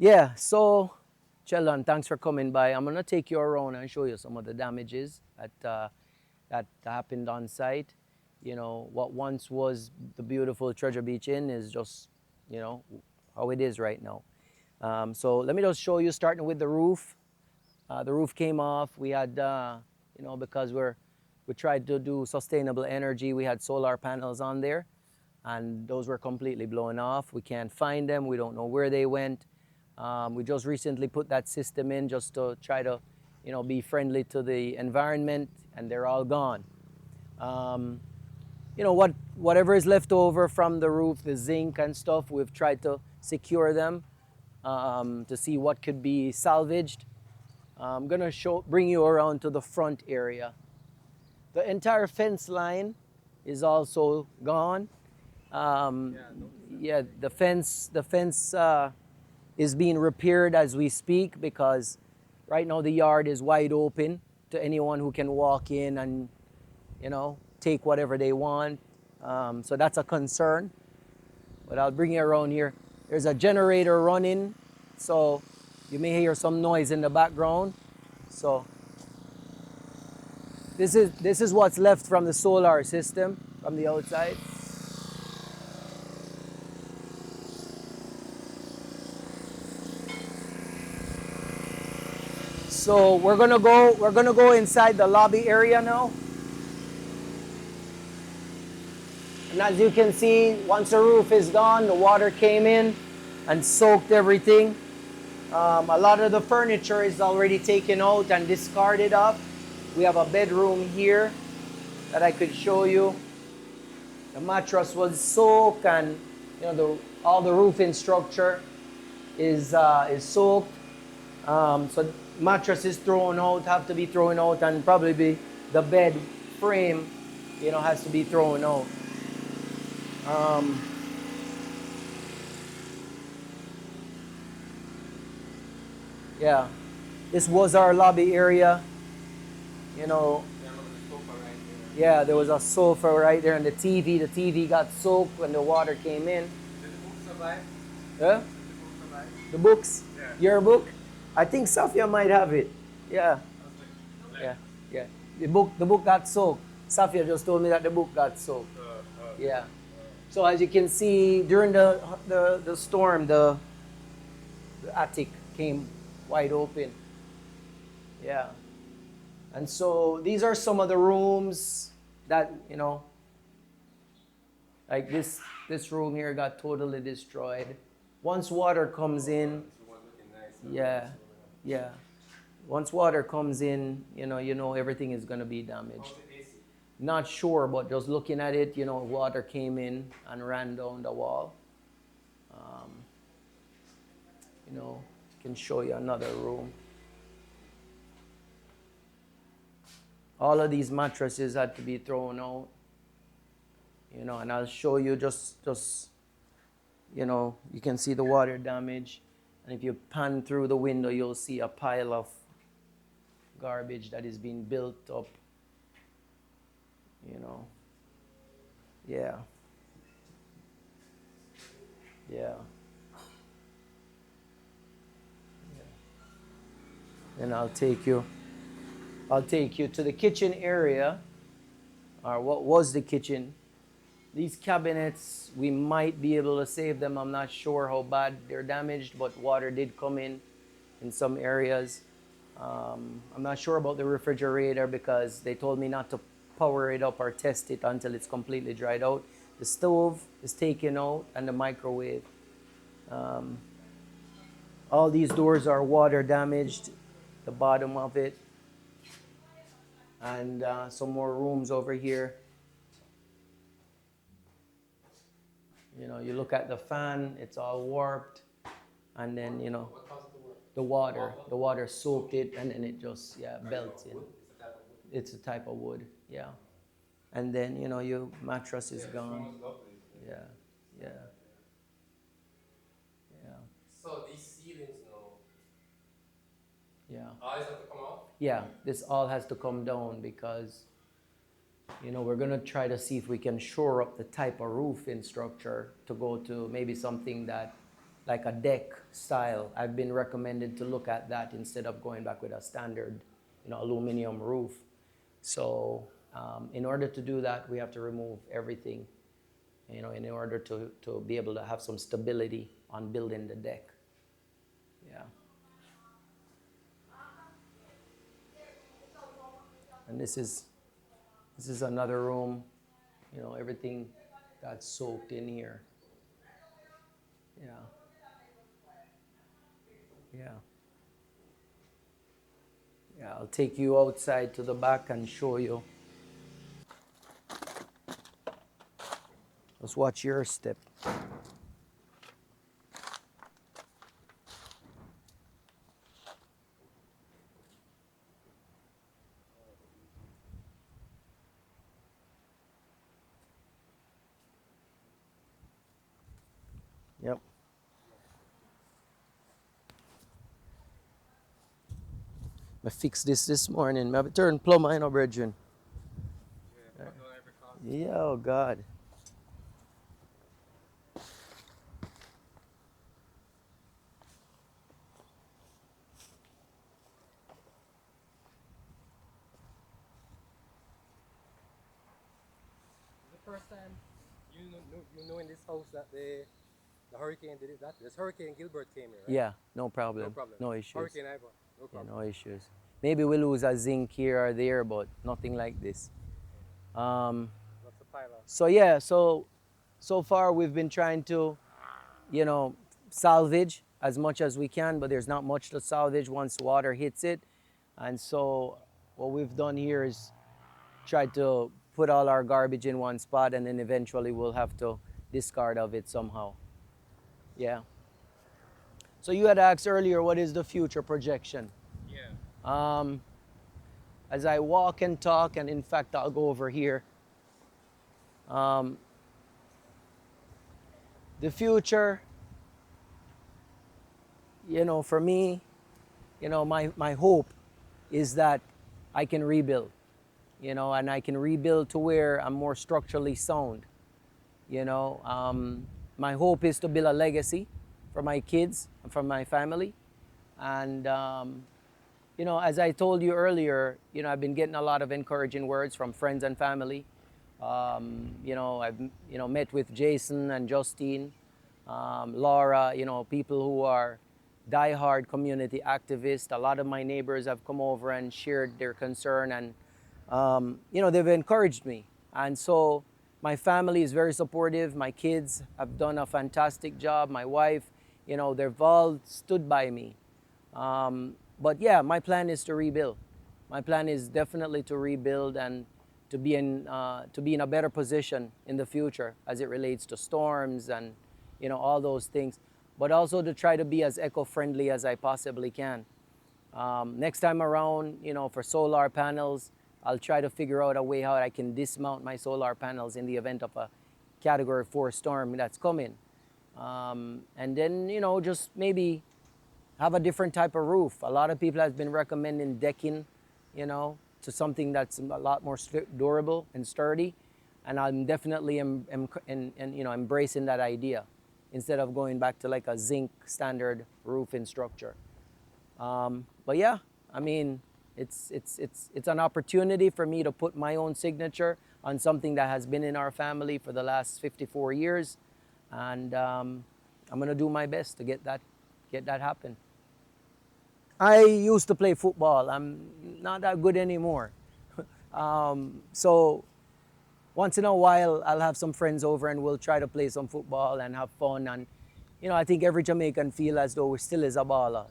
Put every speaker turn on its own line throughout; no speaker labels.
Yeah, so Chelan, thanks for coming by. I'm gonna take you around and show you some of the damages that happened on site. You know, what once was the beautiful Treasure Beach Inn is just, you know, how it is right now. So let me just show you, starting with the roof. The roof came off. We had, because we tried to do sustainable energy, we had solar panels on there, and those were completely blown off. We can't find them. We don't know where they went. We just recently put that system in just to try to, be friendly to the environment, and they're all gone. Um, whatever is left over from the roof, the zinc and stuff, we've tried to secure them to see what could be salvaged. I'm gonna bring you around to the front area. The entire fence line is also gone. Um, yeah, the fence is being repaired as we speak, because right now the yard is wide open to anyone who can walk in and, take whatever they want. So that's a concern. But I'll bring you around here. There's a generator running, so you may hear some noise in the background. So this is what's left from the solar system from the outside. So we're gonna go inside the lobby area now. And as you can see, once the roof is gone, the water came in and soaked everything. A lot of the furniture is already taken out and discarded up. We have a bedroom here that I could show you. The mattress was soaked, and all the roofing structure is soaked. So mattress is thrown out, have to be thrown out, and probably the bed frame, has to be thrown out. Um, yeah, this was our lobby area. You know, yeah, there was a sofa right there, and the TV. The TV got soaked when the water came in.
Did the book survive?
Huh?
Did the book survive?
The books?
Yeah.
Your book? I think Safia might have it. Yeah, yeah, yeah. The book got soaked. Safia just told me that the book got soaked. Yeah. So as you can see, during the storm, the attic came wide open. Yeah. And so these are some of the rooms that, like this room here got totally destroyed. Once water comes in, yeah, yeah. Once water comes in, everything is going to be damaged. Not sure, but just looking at it, water came in and ran down the wall. Um, can show you another room. All of these mattresses had to be thrown out, and I'll show you just, you can see the water damage. And if you pan through the window, you'll see a pile of garbage that is being built up, Yeah. Yeah. Then I'll take you to the kitchen area, or what was the kitchen. These cabinets, we might be able to save them. I'm not sure how bad they're damaged, but water did come in some areas. I'm not sure about the refrigerator, because they told me not to power it up or test it until it's completely dried out. The stove is taken out, and the microwave. All these doors are water damaged, the bottom of it. And some more rooms over here. You look at the fan, it's all warped. And then, the water soaked it, and then it just, belts in. It's a type of wood, yeah. And then, your mattress is gone. Yeah, yeah, yeah,
So these ceilings now,
yeah.
all have to come out?
Yeah, this all has to come down, because, we're gonna try to see if we can shore up the type of roofing structure to go to maybe something that, like a deck style. I've been recommended to look at that instead of going back with a standard, aluminum roof. So in order to do that, we have to remove everything, in order to be able to have some stability on building the deck. Yeah. And this is another room. Everything got soaked in here. Yeah. Yeah. Yeah, I'll take you outside to the back and show you. Let's watch your step. Yep. I fixed this morning. I turn plumber, brethren.
Yeah, put down every cost.
Yeah, oh God.
It's the first time you know in this house that the hurricane did it. That this Hurricane Gilbert came here, right?
Yeah, no
No
problem.
problem.
No issues.
Hurricane Ivan, no
Yeah,
problem.
no issues. Maybe we lose a zinc here or there, but nothing like this. Um,
Lots of pile up.
so yeah, so far we've been trying to, you know, salvage as much as we can, but there's not much to salvage once water hits it. And so what we've done here is try to put all our garbage in one spot, and then eventually we'll have to discard of it somehow. Yeah. So you had asked earlier, what is the future projection?
Yeah.
Um, as I walk and talk, and in fact, I'll go over here. Um, the future, for me, my hope is that I can rebuild, and I can rebuild to where I'm more structurally sound. My hope is to build a legacy for my kids and for my family. And, as I told you earlier, I've been getting a lot of encouraging words from friends and family. I've met with Jason and Justine, Laura, people who are diehard community activists. A lot of my neighbors have come over and shared their concern, and they've encouraged me. And so my family is very supportive. My kids have done a fantastic job. My wife, they've all stood by me. But yeah, my plan is to rebuild. My plan is definitely to rebuild and to be in a better position in the future as it relates to storms and all those things, but also to try to be as eco-friendly as I possibly can. Next time around, for solar panels, I'll try to figure out a way how I can dismount my solar panels in the event of a Category 4 storm that's coming. And then, just maybe have a different type of roof. A lot of people have been recommending decking, to something that's a lot more durable and sturdy. And I'm definitely embracing that idea instead of going back to like a zinc standard roofing structure. But yeah, I mean, it's an opportunity for me to put my own signature on something that has been in our family for the last 54 years. And I'm going to do my best to get that happen. I used to play football. I'm not that good anymore. So once in a while, I'll have some friends over and we'll try to play some football and have fun. And, I think every Jamaican feel as though we still is a baller,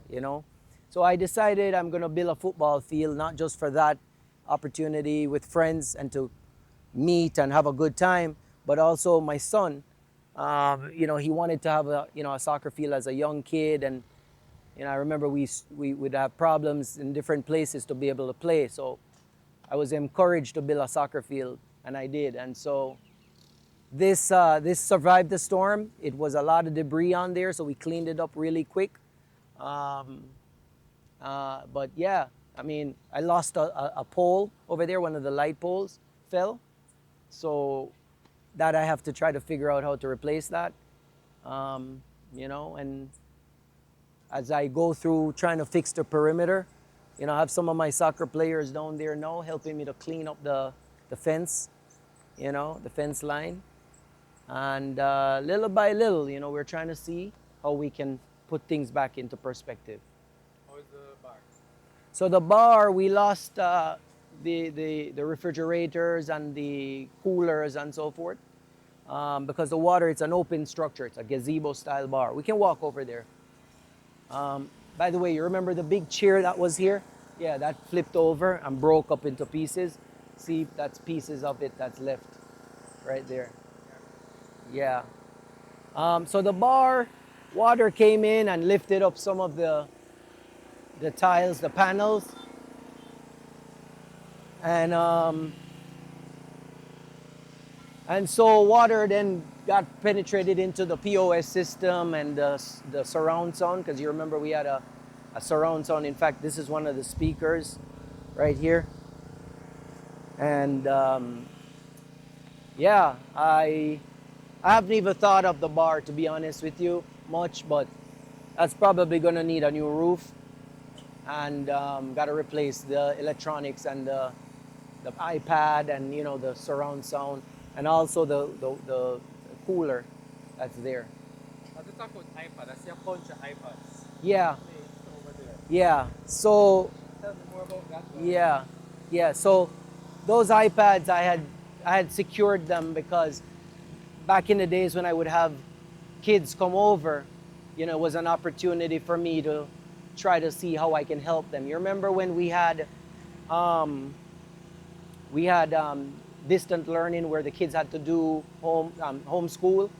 So I decided I'm going to build a football field, not just for that opportunity with friends and to meet and have a good time, but also my son, he wanted to have a soccer field as a young kid. And I remember we would have problems in different places to be able to play. So I was encouraged to build a soccer field, and I did. And so this survived the storm. It was a lot of debris on there, so we cleaned it up really quick. But yeah, I mean, I lost a pole over there. One of the light poles fell. So that I have to try to figure out how to replace that. you know, and as I go through trying to fix the perimeter, you know, I have some of my soccer players down there now helping me to clean up the fence, you know, the fence line. And little by little, you know, we're trying to see how we can put things back into perspective.
How is the bar?
So the bar, we lost the refrigerators and the coolers and so forth because the water, it's an open structure. It's a gazebo style bar. We can walk over there. By the way, you remember the big chair that was here? Yeah, that flipped over and broke up into pieces. See, that's pieces of it that's left right there. Yeah. So the bar, water came in and lifted up some of the tiles, the panels. And so water then got penetrated into the POS system and the surround sound, because you remember we had a surround sound. In fact, this is one of the speakers right here. And yeah, I haven't even thought of the bar, to be honest with you, much, but that's probably going to need a new roof and got to replace the electronics and the iPad and, you know, the surround sound and also the cooler that's there.
As you talk about iPad, I see a bunch of iPads.
Yeah,
Placed over there.
yeah. So
Tell me more about that.
yeah, yeah. So those iPads, I had secured them because back in the days when I would have kids come over, you know, it was an opportunity for me to try to see how I can help them. You remember when um, we had distant learning where the kids had to do homeschool,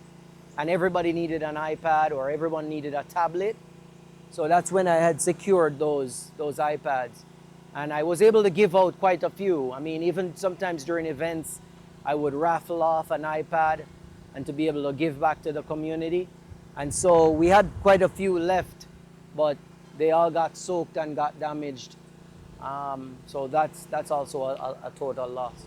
and everybody needed an iPad or everyone needed a tablet. So that's when I had secured those iPads. And I was able to give out quite a few. I mean, even sometimes during events, I would raffle off an iPad and to be able to give back to the community. And so we had quite a few left, but they all got soaked and got damaged. So that's also a total loss.